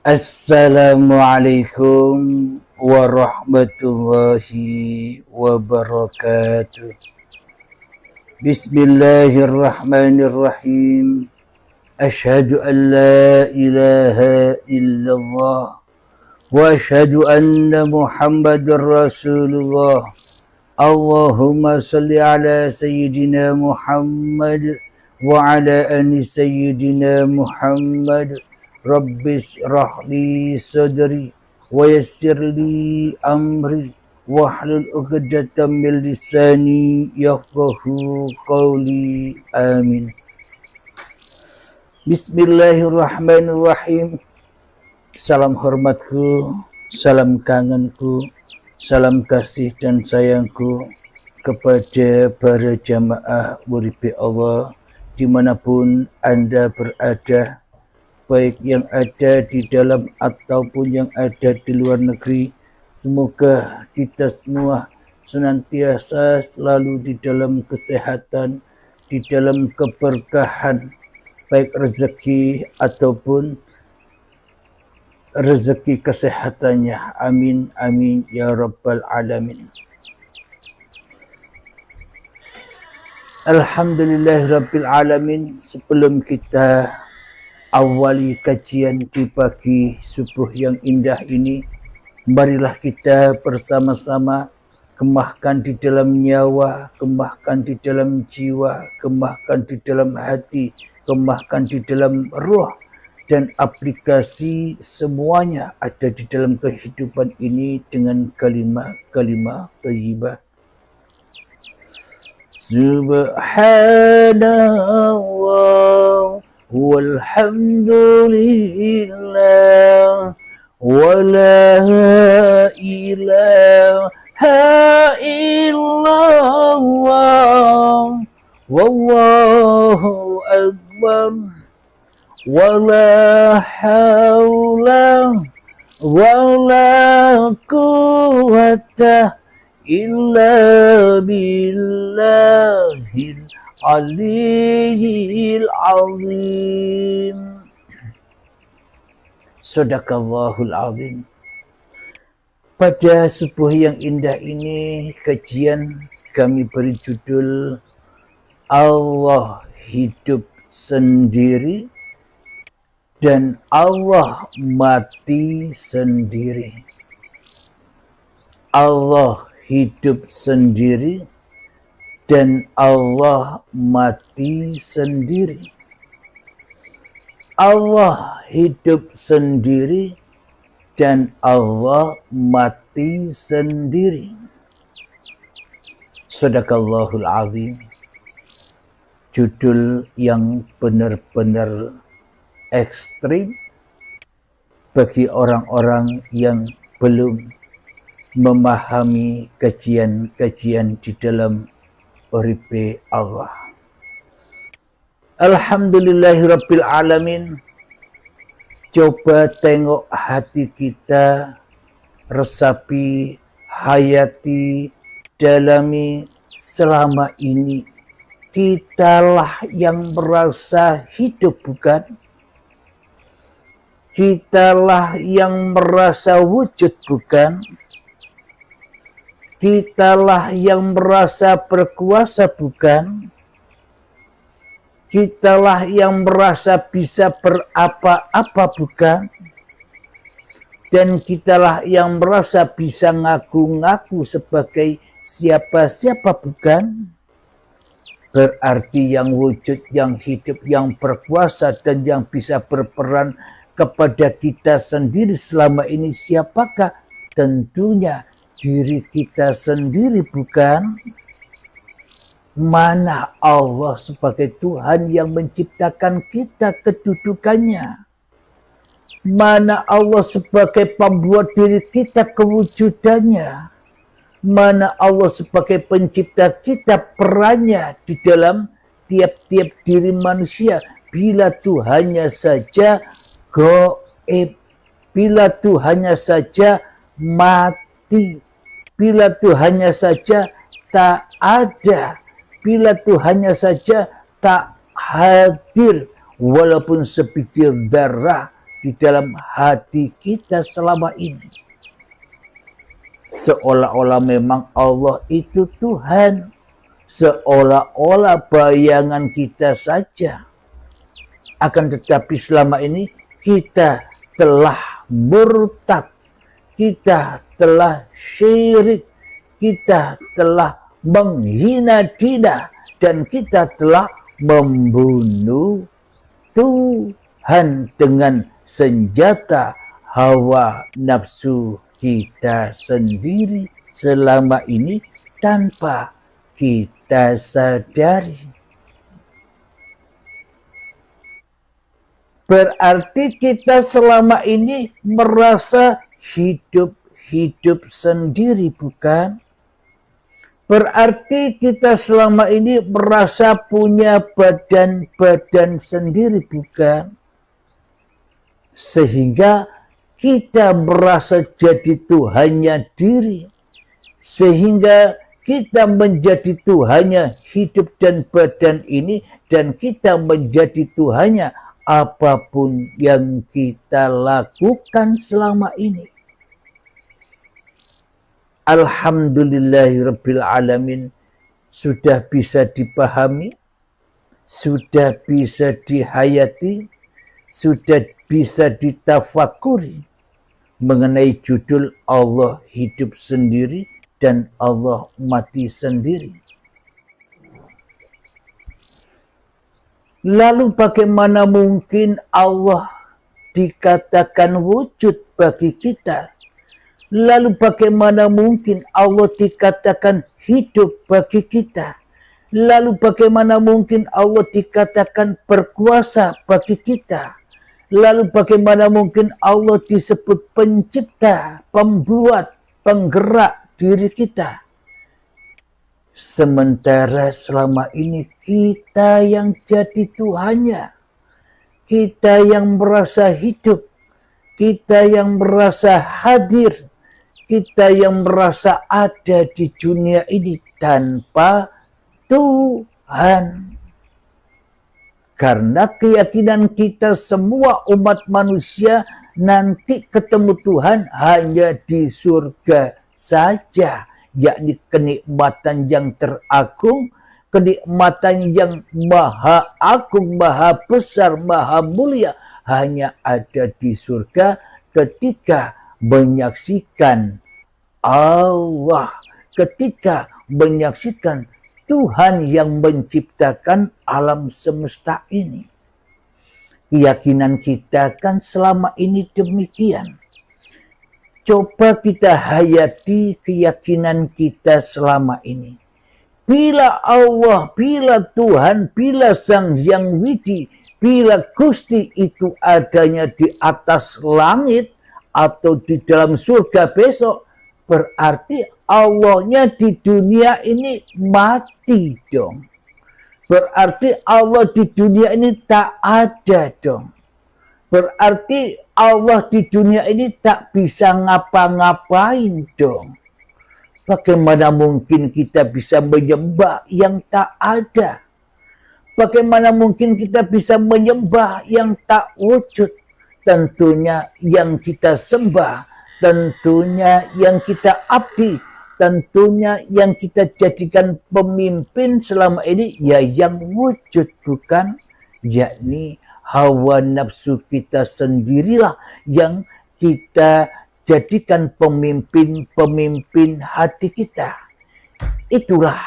Assalamualaikum warahmatullahi wabarakatuh. Bismillahirrahmanirrahim. Ashhadu an la ilaha illallah wa ashhadu anna Muhammadar Rasulullah. Allahumma salli ala sayyidina Muhammad wa ala ali sayyidina Muhammad. Rabbis rahli sadri wa yassirli amri wahlul 'uqdatam min lisani yafqahu qawli. Amin. Bismillahirrahmanirrahim. Salam hormatku, salam kangenku, salam kasih dan sayangku kepada para jamaah Uripi Allah dimanapun Anda berada, baik yang ada di dalam ataupun yang ada di luar negeri. Semoga kita semua senantiasa selalu di dalam kesehatan, di dalam keberkahan, baik rezeki ataupun rezeki kesehatannya. Amin, amin, ya rabbal alamin. Alhamdulillahirabbil alamin. Sebelum kita awali kajian di pagi subuh yang indah ini, marilah kita bersama-sama kemahkan di dalam nyawa, kemahkan di dalam jiwa, kemahkan di dalam hati, kemahkan di dalam roh, dan aplikasi semuanya ada di dalam kehidupan ini dengan kalimat-kalimat thayyibah. Subhanallah walhamdulillah wa la ilaha illallah wallahu akbar wa la hawla wa la quwwata illa billahil aliyil azim. Sadaqallahul azim. Pada subuh yang indah ini, kajian kami beri judul Allah hidup sendiri dan Allah mati sendiri. Allah hidup sendiri dan Allah mati sendiri. Allah hidup sendiri dan Allah mati sendiri. Sadaqallahul azim. Judul yang benar-benar ekstrim bagi orang-orang yang belum memahami kajian-kajian di dalam Uripi Allah. Alhamdulillahirabbil alamin. Coba tengok hati kita, resapi, hayati, dalami selama ini. Kitalah yang merasa hidup, bukan? Kitalah yang merasa wujud, bukan? Kitalah yang merasa berkuasa, bukan? Kitalah yang merasa bisa berapa-apa, bukan? Dan kitalah yang merasa bisa ngaku-ngaku sebagai siapa-siapa, bukan? Berarti yang wujud, yang hidup, yang berkuasa, dan yang bisa berperan kepada kita sendiri selama ini siapakah? Tentunya diri kita sendiri, bukan? Mana Allah sebagai Tuhan yang menciptakan kita kedudukannya? Mana Allah sebagai pembuat diri kita kewujudannya? Mana Allah sebagai pencipta kita perannya di dalam tiap-tiap diri manusia? Bila Tuhannya saja gaib, bila Tuhannya saja mati, bila Tuhannya saja tak ada, bila Tuhannya saja tak hadir, walaupun sebitir darah di dalam hati kita selama ini. Seolah-olah memang Allah itu Tuhan, seolah-olah bayangan kita saja. Akan tetapi selama ini kita telah murtad, kita telah syirik, kita telah menghina dia, dan kita telah membunuh Tuhan dengan senjata hawa nafsu kita sendiri selama ini tanpa kita sadari. Berarti kita selama ini merasa hidup sendiri, bukan? Berarti kita selama ini merasa punya badan sendiri, bukan? Sehingga kita merasa jadi Tuhannya diri. Sehingga kita menjadi Tuhannya hidup dan badan ini, dan kita menjadi Tuhannya apapun yang kita lakukan selama ini. Alhamdulillahirabbil alamin, sudah bisa dipahami, sudah bisa dihayati, sudah bisa ditafakuri mengenai judul Allah hidup sendiri dan Allah mati sendiri. Lalu bagaimana mungkin Allah dikatakan wujud bagi kita? Lalu bagaimana mungkin Allah dikatakan hidup bagi kita? Lalu bagaimana mungkin Allah dikatakan berkuasa bagi kita? Lalu bagaimana mungkin Allah disebut pencipta, pembuat, penggerak diri kita? Sementara selama ini kita yang jadi Tuhannya, kita yang merasa hidup, kita yang merasa hadir, kita yang merasa ada di dunia ini tanpa Tuhan. Karena keyakinan kita semua umat manusia nanti ketemu Tuhan hanya di surga saja, yakni kenikmatan yang teragung, kenikmatan yang maha agung, maha besar, maha mulia, hanya ada di surga ketika menyaksikan Allah, ketika menyaksikan Tuhan yang menciptakan alam semesta ini. Keyakinan kita kan selama ini demikian. Coba kita hayati keyakinan kita selama ini. Bila Allah, bila Tuhan, bila Sang Hyang Widi, bila Gusti itu adanya di atas langit atau di dalam surga besok, berarti Allahnya di dunia ini mati dong. Berarti Allah di dunia ini tak ada dong. Berarti Allah di dunia ini tak bisa ngapa-ngapain dong. Bagaimana mungkin kita bisa menyembah yang tak ada? Bagaimana mungkin kita bisa menyembah yang tak wujud? Tentunya yang kita sembah, tentunya yang kita abdi, tentunya yang kita jadikan pemimpin selama ini ya yang wujud, bukan? Yakni hawa nafsu kita sendirilah yang kita jadikan pemimpin hati kita. Itulah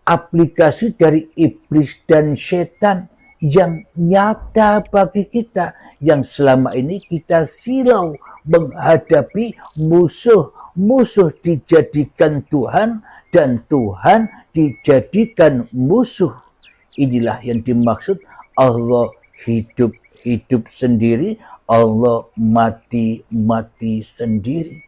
aplikasi dari iblis dan setan yang nyata bagi kita, yang selama ini kita silau menghadapi musuh dijadikan Tuhan dan Tuhan dijadikan musuh. Inilah yang dimaksud Allah hidup sendiri, Allah mati sendiri.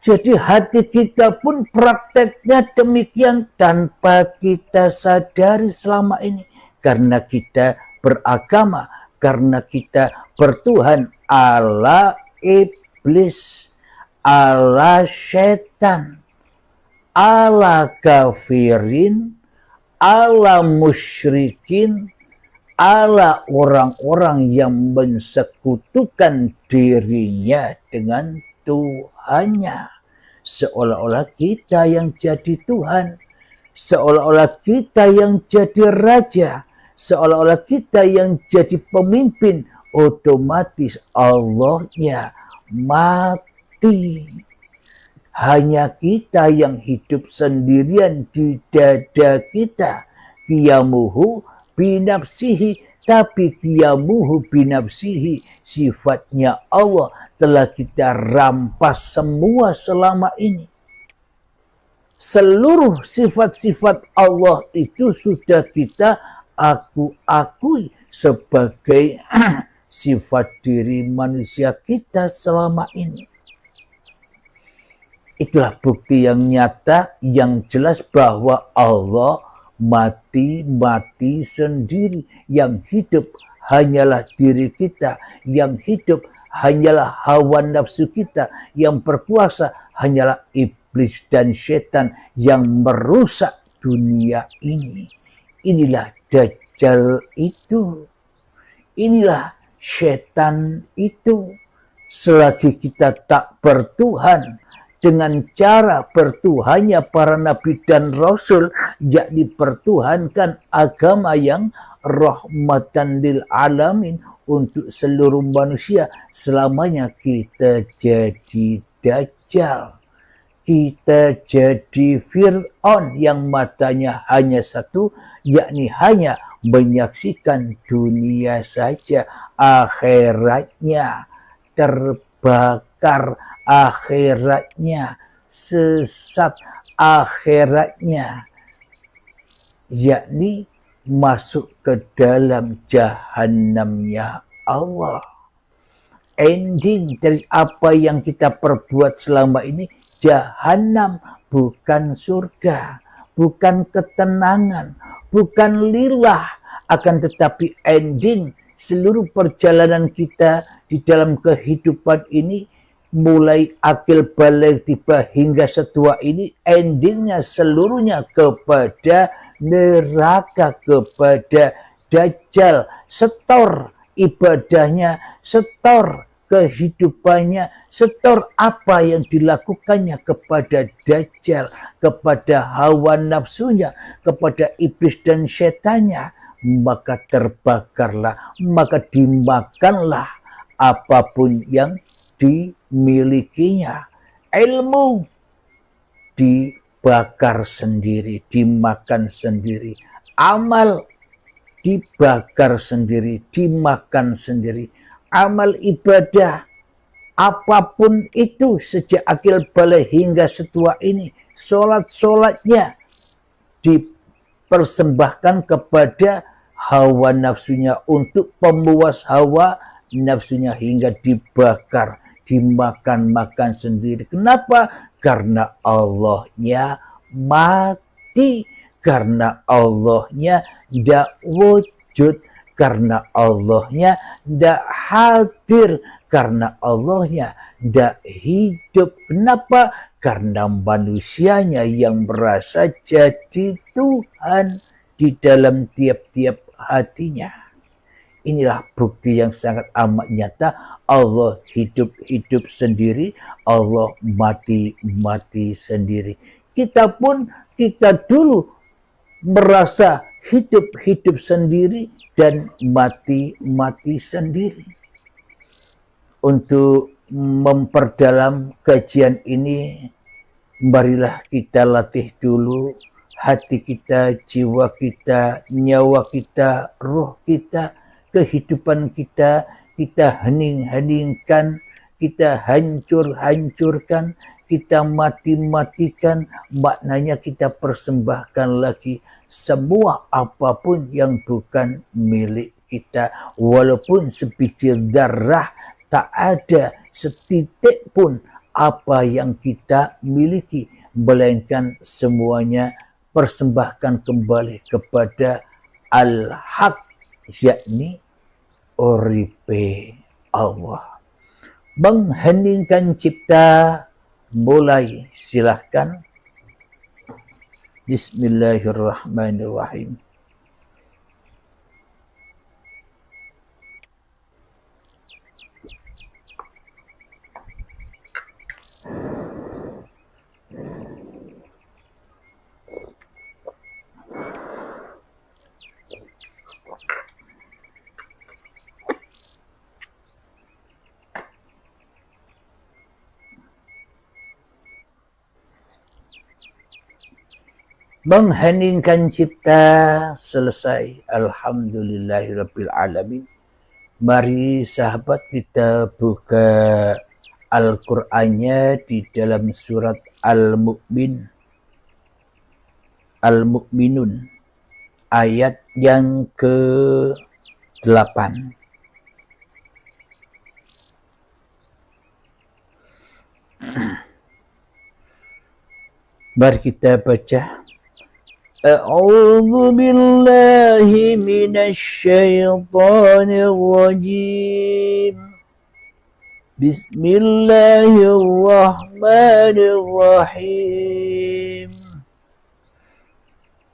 Jadi hati kita pun prakteknya demikian tanpa kita sadari selama ini. Karena kita beragama, karena kita bertuhan ala iblis, ala setan, ala kafirin, ala musyrikin, ala orang-orang yang mensekutukan dirinya dengan Tuhannya. Seolah-olah kita yang jadi Tuhan, seolah-olah kita yang jadi raja, seolah-olah kita yang jadi pemimpin, otomatis Allahnya mati. Hanya kita yang hidup sendirian di dada kita. Qiyamuhu binafsihi, tapi qiyamuhu binafsihi, sifatnya Allah telah kita rampas semua selama ini. Seluruh sifat-sifat Allah itu sudah kita akui sebagai sifat diri manusia kita selama ini. Itulah bukti yang nyata, yang jelas bahwa Allah mati sendiri. Yang hidup hanyalah diri kita, yang hidup hanyalah hawa nafsu kita, yang berkuasa hanyalah iblis dan setan yang merusak dunia ini. Inilah Dajjal itu, inilah setan itu. Selagi kita tak bertuhan dengan cara bertuhannya para nabi dan rasul, yakni pertuhankan agama yang rahmatan lil alamin untuk seluruh manusia, selamanya kita jadi Dajjal, kita jadi Fir'aun yang matanya hanya satu, yakni hanya menyaksikan dunia saja, akhiratnya terbakar, akhiratnya sesat, akhiratnya yakni masuk ke dalam jahanamnya Allah. Ending dari apa yang kita perbuat selama ini jahanam, bukan surga, bukan ketenangan, bukan lillah, akan tetapi ending seluruh perjalanan kita di dalam kehidupan ini, mulai akil balik tiba hingga setua ini, endingnya seluruhnya kepada neraka, kepada Dajjal. Setor ibadahnya, setor kehidupannya, setor apa yang dilakukannya kepada Dajjal, kepada hawa nafsunya, kepada iblis dan setannya, maka terbakarlah, maka dimakanlah apapun yang dimilikinya. Ilmu dibakar sendiri, dimakan sendiri. Amal dibakar sendiri, dimakan sendiri. Amal ibadah apapun itu, sejak akil balik hingga setua ini, sholat-sholatnya dipersembahkan kepada hawa nafsunya, untuk pemuas hawa nafsunya, hingga dibakar, dimakan-makan sendiri. Kenapa? Karena Allahnya mati, karena Allahnya tidak wujud, karena Allahnya tidak hadir, karena Allahnya tidak hidup. Kenapa? Karena manusianya yang merasa jadi Tuhan di dalam tiap-tiap hatinya. Inilah bukti yang sangat amat nyata. Allah hidup-hidup sendiri, Allah mati-mati sendiri. Kita pun, kita dulu merasa hidup-hidup sendiri dan mati-mati sendiri. Untuk memperdalam kajian ini, marilah kita latih dulu hati kita, jiwa kita, nyawa kita, roh kita, kehidupan kita, kita hening-heningkan, kita hancur-hancurkan, kita mati-matikan, maknanya kita persembahkan lagi semua apapun yang bukan milik kita, walaupun sebiji darah, tak ada setitik pun apa yang kita miliki, melainkan semuanya persembahkan kembali kepada Al-Haq, yakni Uripe Allah. Mengheningkan cipta, mulai, silahkan. Bismillahirrahmanirrahim. mengheningkan cipta selesai. Alhamdulillahirabbil alamin. Mari sahabat kita buka Al-Qur'annya di dalam surat Al-Mu'minun ayat yang ke-8. Mari kita baca. A'udzu billahi minasy syaithanir rajim. Bismillahirrahmanirrahim.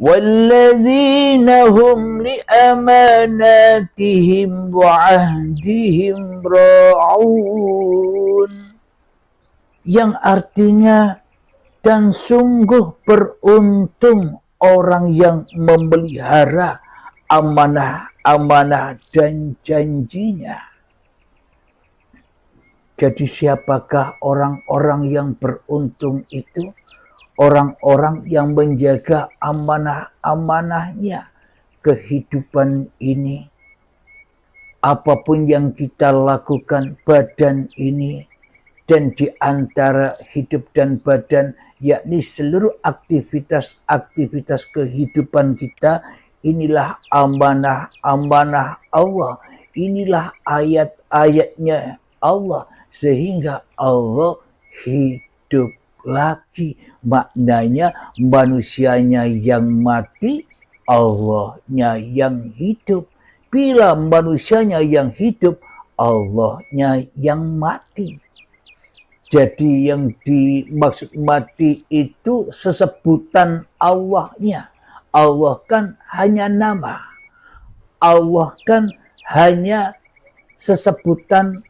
وَالَّذِينَ هُمْ لِأَمَانَاتِهِمْ وَعَهْدِهِمْ رَاعُونَ. Yang artinya, dan sungguh beruntung orang yang memelihara amanah-amanah dan janjinya. Jadi siapakah orang-orang yang beruntung itu? Orang-orang yang menjaga amanah-amanahnya kehidupan ini. Apapun yang kita lakukan badan ini dan di antara hidup dan badan, yakni seluruh aktivitas-aktivitas kehidupan kita, inilah amanah-amanah Allah. Inilah ayat-ayatnya Allah. Sehingga Allah hidup lagi. Maknanya manusianya yang mati, Allahnya yang hidup. Bila manusianya yang hidup, Allahnya yang mati. Jadi yang dimaksud mati itu sesebutan Allahnya. Allah kan hanya nama. Allah kan hanya sesebutan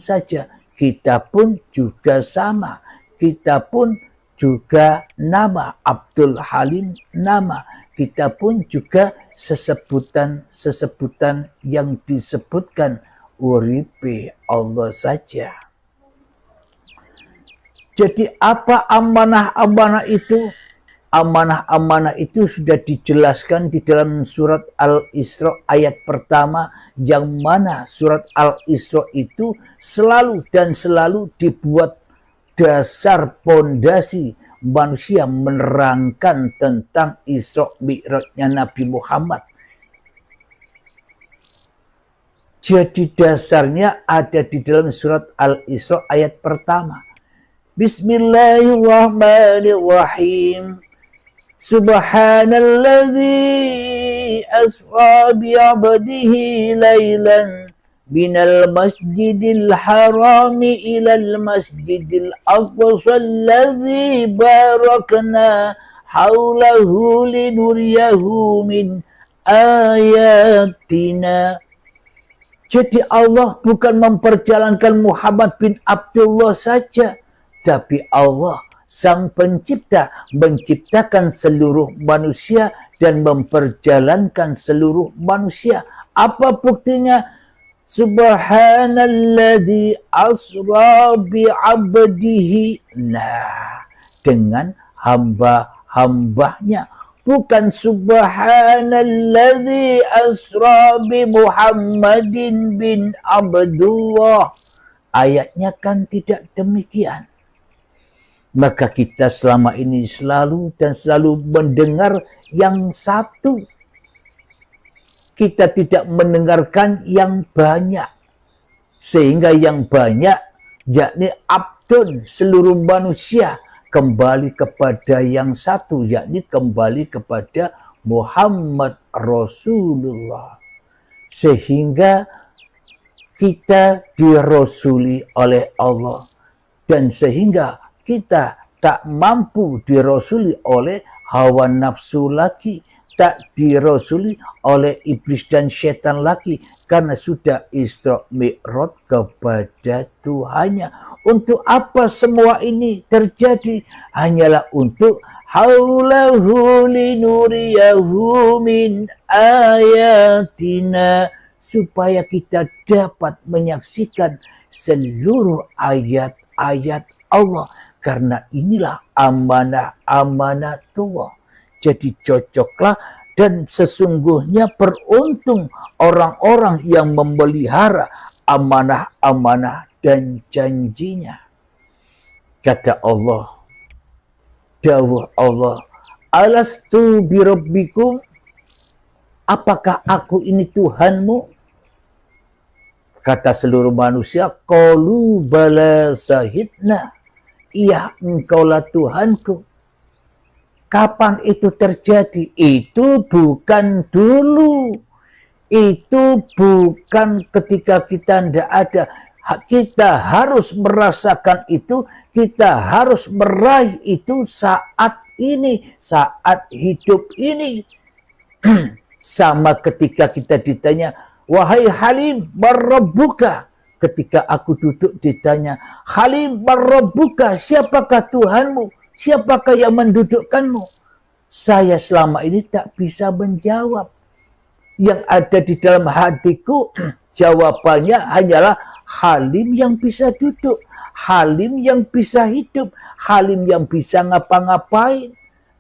saja. Kita pun juga sama. Kita pun juga nama. Abdul Halim nama. Kita pun juga sesebutan yang disebutkan uripe Allah saja. Jadi apa amanah-amanah itu? Amanah-amanah itu sudah dijelaskan di dalam surat Al-Isra ayat pertama, yang mana surat Al-Isra itu selalu dibuat dasar pondasi manusia menerangkan tentang Isra Mi'rajnya Nabi Muhammad. Jadi dasarnya ada di dalam surat Al-Isra ayat pertama. Bismillahirrahmanirrahim. Subhanalladzi asra bi'abdihi laylan minal masjidil harami ilal masjidil aqsa alladzi barakna haulahu linuriyahu min ayatina. Jadi Allah bukan memperjalankan Muhammad bin Abdullah saja, tapi Allah Sang Pencipta menciptakan seluruh manusia dan memperjalankan seluruh manusia. Apa buktinya? Subhanalladzi asra bi'abdihi. Nah, dengan hamba-hambanya. Bukan subhanalladzi asra bi Muhammadin bin Abdullah. Ayatnya kan tidak demikian. Maka kita selama ini selalu mendengar yang satu. Kita tidak mendengarkan yang banyak. Sehingga yang banyak, yakni abdun, seluruh manusia, kembali kepada yang satu, yakni kembali kepada Muhammad Rasulullah. Sehingga kita dirasuli oleh Allah. Dan sehingga kita tak mampu dirasuli oleh hawa nafsu lagi. Tak dirasuli oleh iblis dan syaitan lagi. Karena sudah Isra Mi'raj kepada Tuhannya. Untuk apa semua ini terjadi? Hanyalah untuk haulahu linuriyahu min ayatina. Supaya kita dapat menyaksikan seluruh ayat-ayat Allah. Karena inilah amanah-amanah Tuhan. Jadi cocoklah dan sesungguhnya beruntung orang-orang yang memelihara amanah-amanah dan janjinya. Kata Allah, dawuh Allah, alastu birabbikum, apakah aku ini Tuhanmu? Kata seluruh manusia, qalu bala syahidna, iya engkaulah Tuhanku. Kapan itu terjadi? Itu bukan dulu. Itu bukan ketika kita tidak ada. Kita harus merasakan itu. Kita harus meraih itu saat ini. Saat hidup ini. Sama ketika kita ditanya, wahai Halim, marrabbuka. Ketika aku duduk ditanya, Halim, marrabbuka, siapakah Tuhanmu? Siapakah yang mendudukkanmu? Saya selama ini tak bisa menjawab. Yang ada di dalam hatiku, jawabannya hanyalah Halim yang bisa duduk, Halim yang bisa hidup, Halim yang bisa ngapa-ngapain.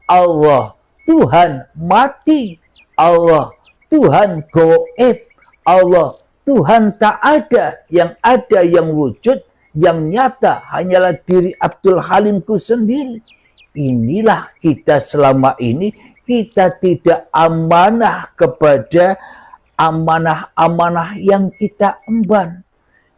Allah, Tuhan mati. Allah, Tuhan goib. Allah, Tuhan tak ada. Yang ada, yang wujud, yang nyata hanyalah diri Abdul Halimku sendiri. Inilah kita selama ini, kita tidak amanah kepada amanah-amanah yang kita emban.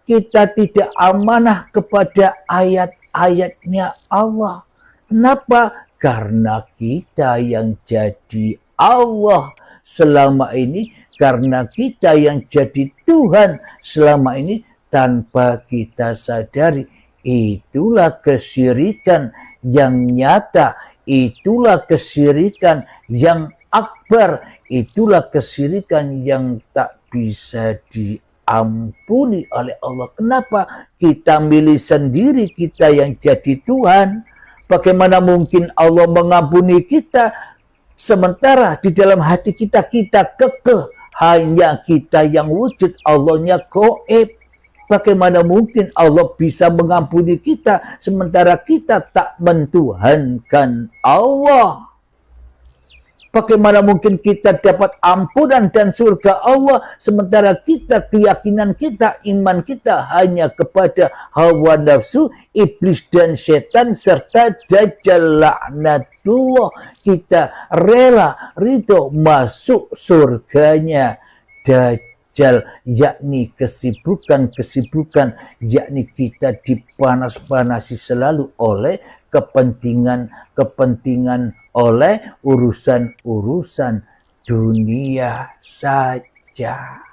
Kita tidak amanah kepada ayat-ayatnya Allah. Kenapa? Karena kita yang jadi Allah selama ini, karena kita yang jadi Tuhan selama ini, tanpa kita sadari. Itulah kesyirikan yang nyata, itulah kesyirikan yang akbar, itulah kesyirikan yang tak bisa diampuni oleh Allah. Kenapa? Kita milih sendiri kita yang jadi Tuhan. Bagaimana mungkin Allah mengampuni kita, sementara di dalam hati kita, kita kekeh. Hanya kita yang wujud, Allahnya goib. Bagaimana mungkin Allah bisa mengampuni kita, sementara kita tak mentuhankan Allah? Bagaimana mungkin kita dapat ampunan dan surga Allah, sementara kita, keyakinan kita, iman kita hanya kepada hawa nafsu, iblis dan setan, serta dajjal laknatullah. Kita rela, ridho masuk surganya Dajjal, yakni kesibukan-kesibukan, yakni kita dipanas-panasi selalu oleh kepentingan-kepentingan, oleh urusan-urusan dunia saja.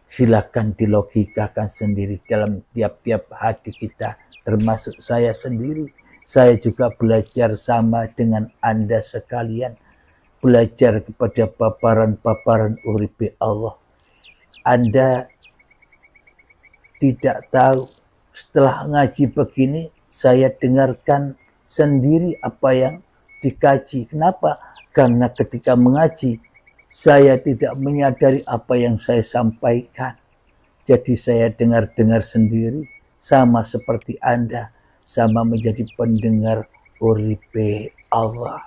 Silakan dilogikakan sendiri dalam tiap-tiap hati kita, termasuk saya sendiri. Saya juga belajar sama dengan Anda sekalian. Belajar kepada paparan-paparan uripe Allah. Anda tidak tahu, setelah ngaji begini, saya dengarkan sendiri apa yang dikaji. Kenapa? Karena ketika mengaji, saya tidak menyadari apa yang saya sampaikan. Jadi saya dengar-dengar sendiri, sama seperti Anda, sama menjadi pendengar uripe Allah.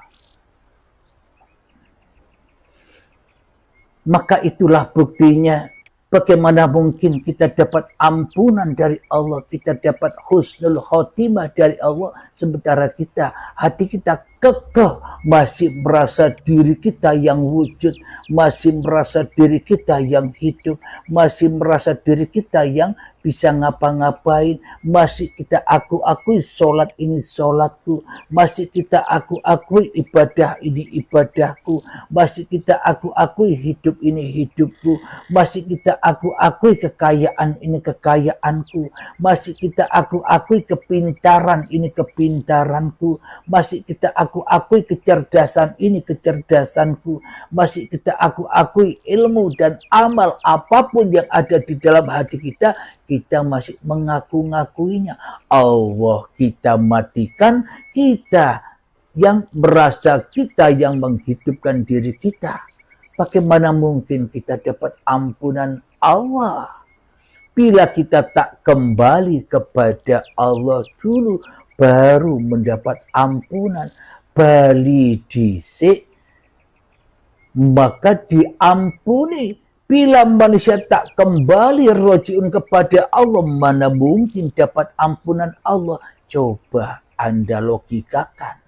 Maka itulah buktinya, bagaimana mungkin kita dapat ampunan dari Allah, kita dapat husnul khotimah dari Allah, sementara kita, hati kita kekeh, masih merasa diri kita yang wujud, masih merasa diri kita yang hidup, masih merasa diri kita yang bisa ngapa-ngapain, masih kita aku-akui sholat ini sholatku, masih kita aku-akui ibadah ini ibadahku, masih kita aku-akui hidup ini hidupku, masih kita aku-akui kekayaan ini kekayaanku, masih kita aku-akui kepintaran ini kepintaranku, masih kita aku-akui kecerdasan ini kecerdasanku, masih kita aku-akui ilmu dan amal apapun yang ada di dalam hati kita, kita masih mengaku-ngakuinya. Allah kita matikan, kita yang merasa kita yang menghidupkan diri kita. Bagaimana mungkin kita dapat ampunan Allah bila kita tak kembali kepada Allah dulu? baru mendapat ampunan. Bali dhisik maka diampuni. Bila manusia tak kembali rojiun kepada Allah, mana mungkin dapat ampunan Allah? Coba Anda logikakan.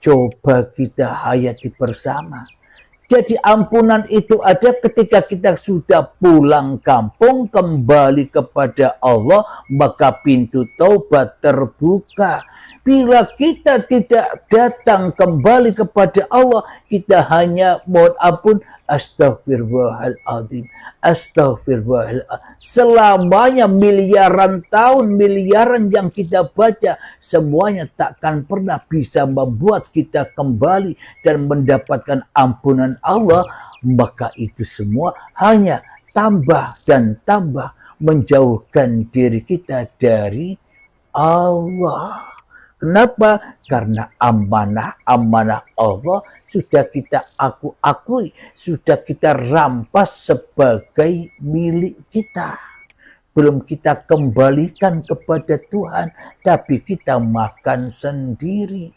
Coba kita hayati bersama. Jadi ampunan itu ada ketika kita sudah pulang kampung, kembali kepada Allah, maka pintu taubat terbuka. Bila kita tidak datang kembali kepada Allah, kita hanya mohon ampun, astagfirullahaladzim, astagfirullahaladzim. Selamanya miliaran tahun, miliaran yang kita baca, semuanya takkan pernah bisa membuat kita kembali dan mendapatkan ampunan Allah. Maka itu semua hanya tambah dan tambah menjauhkan diri kita dari Allah. Kenapa? Karena amanah-amanah Allah sudah kita akui, sudah kita rampas sebagai milik kita. Belum kita kembalikan kepada Tuhan, tapi kita makan sendiri.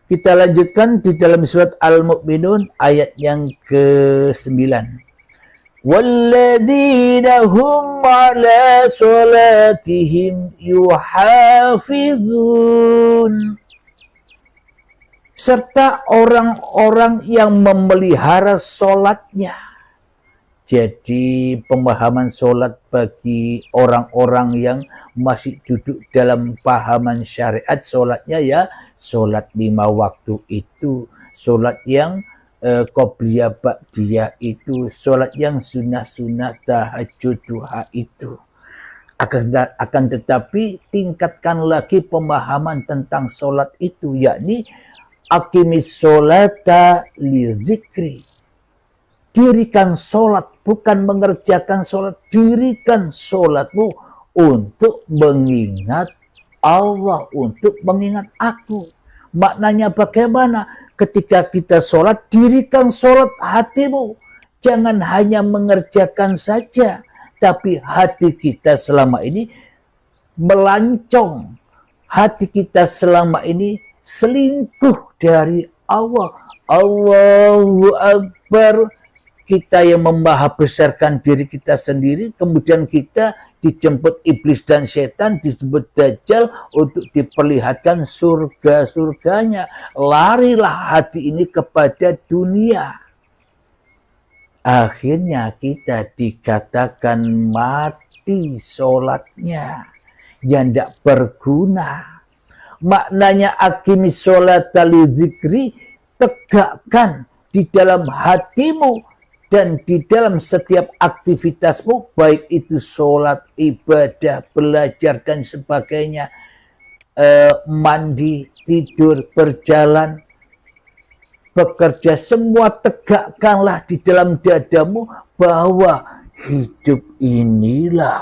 Kita lanjutkan di dalam surat Al-Mu'minun ayat yang ke-9. وَالَّذِينَ هُمْ عَلَى صَلَاتِهِمْ يُحَافِظُونَ. Serta orang-orang yang memelihara sholatnya. Jadi pemahaman sholat bagi orang-orang yang masih duduk dalam pahaman syariat, sholatnya ya sholat 5 waktu itu, sholat yang qobliyah ba'diyah itu, sholat yang sunnah-sunnah, tahajud, duha itu. Akan tetapi tingkatkan lagi pemahaman tentang sholat itu, yakni aqimis sholata lidzikri. Dirikan sholat, bukan mengerjakan sholat, dirikan sholatmu untuk mengingat Allah, untuk mengingat aku. Maknanya bagaimana? Ketika kita sholat, dirikan sholat hatimu. Jangan hanya mengerjakan saja, tapi hati kita selama ini melancong. Hati kita selama ini selingkuh dari Allah. Allahu Akbar. Kita yang membesarkan diri kita sendiri, kemudian kita dijemput iblis dan setan, disebut dajjal untuk diperlihatkan surga-surganya. Larilah hati ini kepada dunia. Akhirnya kita dikatakan mati sholatnya, yang tidak berguna. Maknanya aqimis sholata lidzikri, tegakkan di dalam hatimu dan di dalam setiap aktivitasmu, baik itu sholat, ibadah, belajar, dan sebagainya, mandi, tidur, berjalan, bekerja, semua tegakkanlah di dalam dadamu bahwa hidup inilah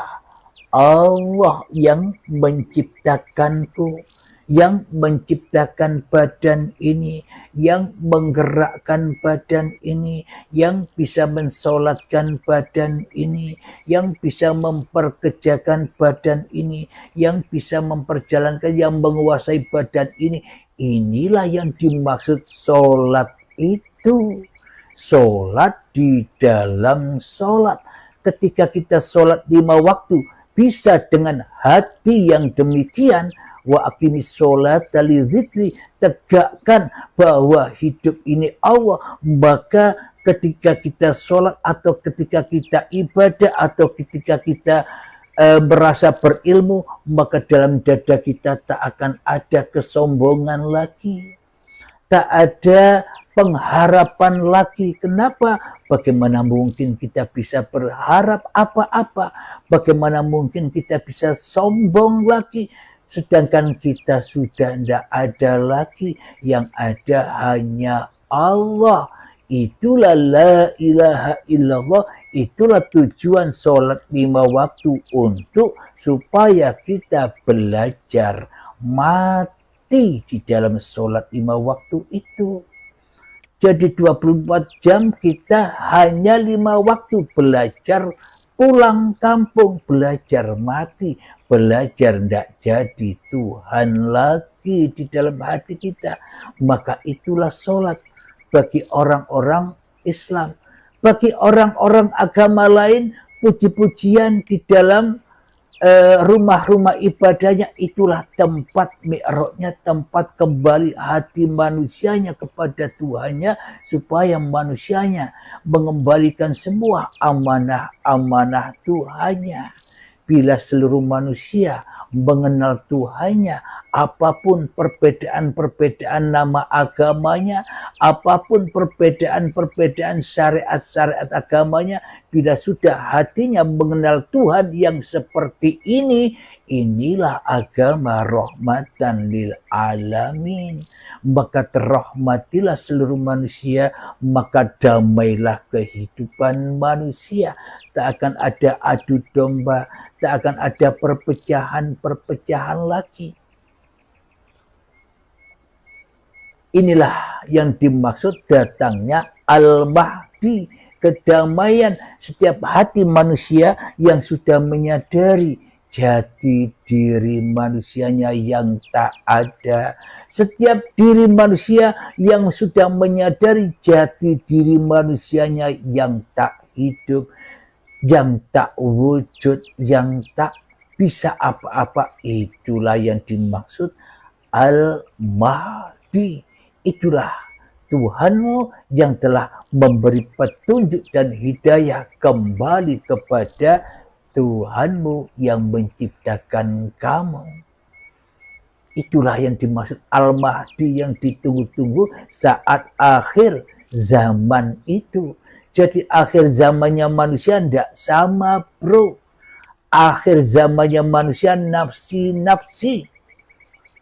Allah yang menciptakanku, yang menciptakan badan ini, yang menggerakkan badan ini, yang bisa mensolatkan badan ini, yang bisa memperkerjakan badan ini, yang bisa memperjalankan, yang menguasai badan ini. Inilah yang dimaksud solat itu. Solat di dalam solat. Ketika kita solat 5 waktu, bisa dengan hati yang demikian, wa aqimis sholata lidzikri, tegakkan bahwa hidup ini Allah. Maka ketika kita sholat, atau ketika kita ibadah, atau ketika kita merasa berilmu, maka dalam dada kita tak akan ada kesombongan lagi, tak ada pengharapan lagi. Kenapa? Bagaimana mungkin kita bisa berharap apa-apa? Bagaimana mungkin kita bisa sombong lagi? Sedangkan kita sudah tidak ada lagi, yang ada hanya Allah. Itulah la ilaha illallah, itulah tujuan sholat 5 waktu, untuk supaya kita belajar mati di dalam sholat 5 waktu itu. Jadi 24 jam kita hanya 5 waktu belajar pulang kampung, belajar mati, belajar tidak jadi Tuhan lagi di dalam hati kita, maka itulah sholat bagi orang-orang Islam. Bagi orang-orang agama lain, puji-pujian di dalam rumah-rumah ibadahnya itulah tempat mi'rajnya, tempat kembali hati manusianya kepada Tuhannya, supaya manusianya mengembalikan semua amanah-amanah Tuhannya. Bila seluruh manusia mengenal Tuhannya, apapun perbedaan-perbedaan nama agamanya, apapun perbedaan-perbedaan syariat-syariat agamanya, bila sudah hatinya mengenal Tuhan yang seperti ini, inilah agama rahmatan lil alamin. Maka terrahmatilah seluruh manusia, maka damailah kehidupan manusia. Tak akan ada adu domba, tak akan ada perpecahan-perpecahan lagi. Inilah yang dimaksud datangnya Al-Mahdi, kedamaian setiap hati manusia yang sudah menyadari jati diri manusianya yang tak ada. Setiap diri manusia yang sudah menyadari jati diri manusianya yang tak hidup, yang tak wujud, yang tak bisa apa-apa, itulah yang dimaksud Al-Mahdi. Itulah Tuhanmu yang telah memberi petunjuk dan hidayah kembali kepada Tuhanmu yang menciptakan kamu. Itulah yang dimaksud Al-Mahdi yang ditunggu-tunggu saat akhir zaman itu. Jadi akhir zamannya manusia tidak sama, bro. Akhir zamannya manusia nafsi-nafsi.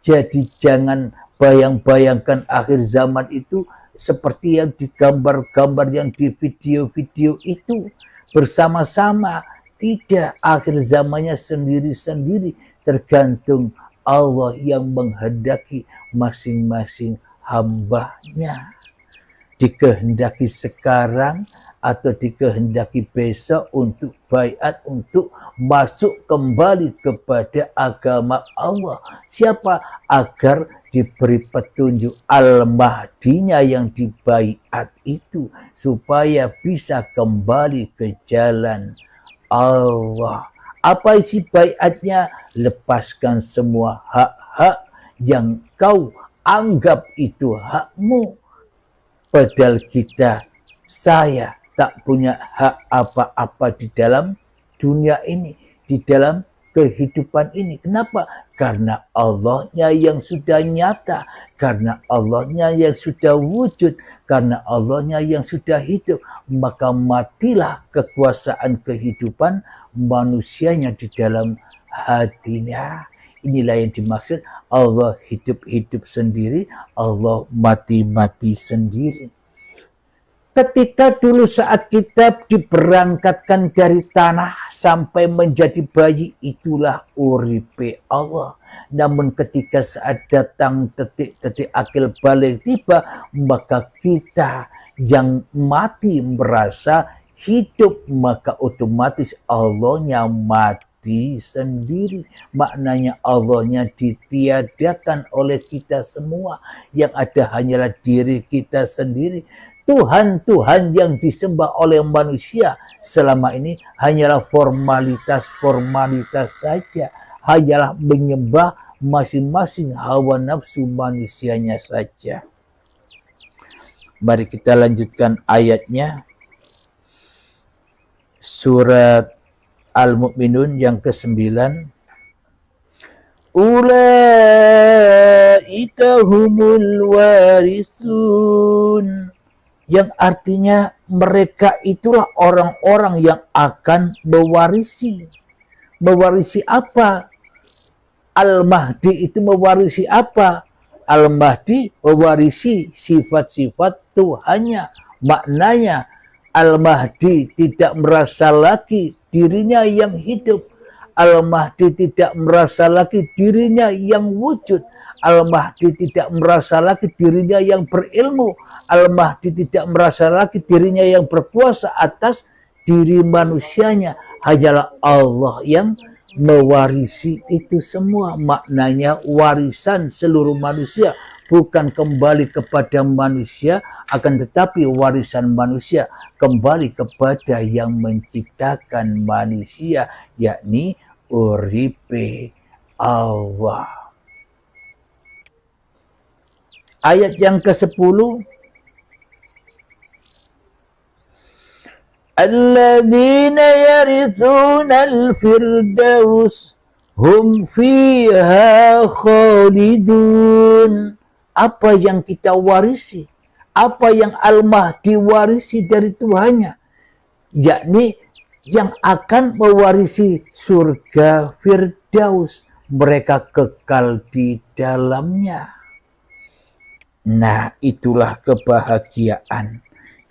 Jadi jangan bayang-bayangkan akhir zaman itu seperti yang di gambar-gambar, yang di video-video itu. Bersama-sama. Tidak, akhir zamannya sendiri-sendiri. Tergantung Allah yang menghendaki masing-masing hambanya. Dikehendaki sekarang atau dikehendaki besok untuk baiat, untuk masuk kembali kepada agama Allah. Siapa? Agar diberi petunjuk Al-Mahdinya yang dibaiat itu, supaya bisa kembali ke jalan Allah. Apa isi baiatnya? Lepaskan semua hak-hak yang kau anggap itu hakmu. Padahal saya tak punya hak apa-apa di dalam dunia ini, di dalam kehidupan ini. Kenapa? Karena Allahnya yang sudah nyata, karena Allahnya yang sudah wujud, karena Allahnya yang sudah hidup. Maka matilah kekuasaan kehidupan manusianya di dalam hatinya. Inilah yang dimaksud Allah hidup-hidup sendiri, Allah mati-mati sendiri. Ketika dulu saat kita diberangkatkan dari tanah sampai menjadi bayi, itulah uripe Allah. Namun ketika saat datang detik-detik akil balik tiba, maka kita yang mati merasa hidup, maka otomatis Allahnya mati sendiri. Maknanya Allahnya ditiadakan oleh kita semua. Yang ada hanyalah diri kita sendiri. Tuhan-Tuhan yang disembah oleh manusia selama ini hanyalah formalitas-formalitas saja. Hanyalah menyembah masing-masing hawa nafsu manusianya saja. Mari kita lanjutkan ayatnya. Surat Al-Mu'minun yang ke-9. Ulaika humul warisun. Yang artinya mereka itulah orang-orang yang akan mewarisi. Mewarisi apa? Al-Mahdi itu mewarisi apa? Al-Mahdi mewarisi sifat-sifat Tuhannya. Maknanya Al-Mahdi tidak merasa lagi dirinya yang hidup. Al-Mahdi tidak merasa lagi dirinya yang wujud. Al-Mahdi tidak merasa lagi dirinya yang berilmu. Al-Mahdi tidak merasa lagi dirinya yang berkuasa atas diri manusianya. Hanyalah Allah yang mewarisi itu semua. Maknanya warisan seluruh manusia, bukan kembali kepada manusia, akan tetapi warisan manusia kembali kepada yang menciptakan manusia, yakni uripe Allah. Ayat yang ke-10, alladzina yarithunal firdaus hum fiha khalidun. Apa yang kita warisi, apa yang Al-Mahdi warisi dari Tuhannya, yakni yang akan mewarisi surga Firdaus, mereka kekal di dalamnya. Nah, itulah kebahagiaan,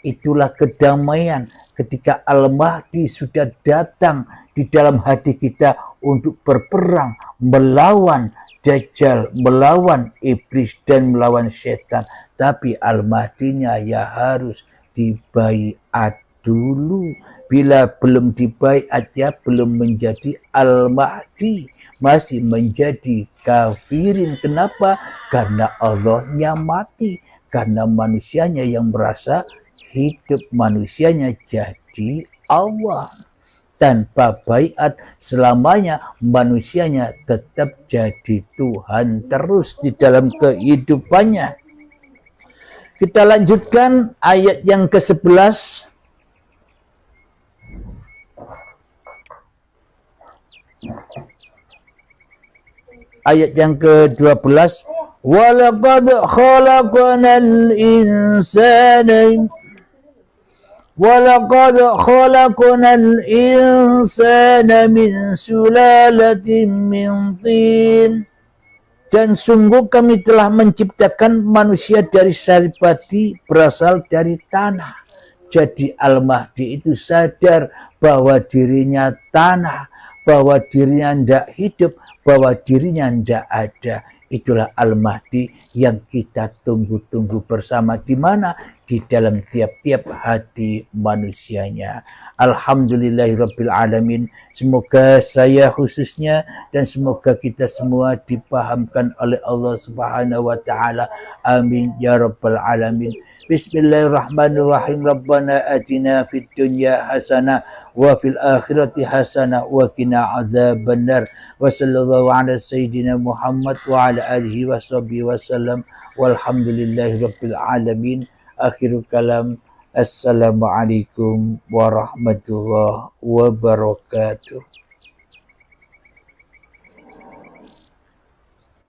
itulah kedamaian ketika Al-Mahdi sudah datang di dalam hati kita untuk berperang melawan Dajjal, melawan iblis dan melawan setan. Tapi Al-Mahdinya ya harus dibaiat dulu. Bila belum dibaiat, ya belum menjadi Al-Mahdi, masih menjadi kafirin. Kenapa? Karena Allahnya mati, karena manusianya yang merasa hidup, manusianya jadi Allah. Tanpa baiat selamanya manusianya tetap jadi Tuhan terus di dalam kehidupannya. Kita lanjutkan ayat yang ke-11. Ayat yang ke-12. Walaqad khalaqnal insana وَلَقَدْ خَلَقْنَا الْإِنسَانَ مِنْ سُلَالَةٍ مِنْ طِينٍ. Dan sungguh kami telah menciptakan manusia dari saripati berasal dari tanah. Jadi Al-Mahdi itu sadar bahwa dirinya tanah, bahwa dirinya tidak hidup, bahwa dirinya tidak ada. Itulah Al-Mahdi yang kita tunggu-tunggu bersama. Di mana? Di dalam tiap-tiap hati manusianya. Alhamdulillahirabbil alamin. Semoga saya khususnya dan semoga kita semua dipahamkan oleh Allah Subhanahu wa taala. Amin ya rabbal alamin. Bismillahirrahmanirrahim. Rabbana atina fid dunya hasanah wa fil akhirati hasanah wa qina adzabannar. Wa sallallahu ala sayyidina Muhammad wa ala alihi wa sahbihi wasallam. Walhamdulillahi rabbil alamin. Akhirul kalam. Assalamualaikum warahmatullahi wabarakatuh.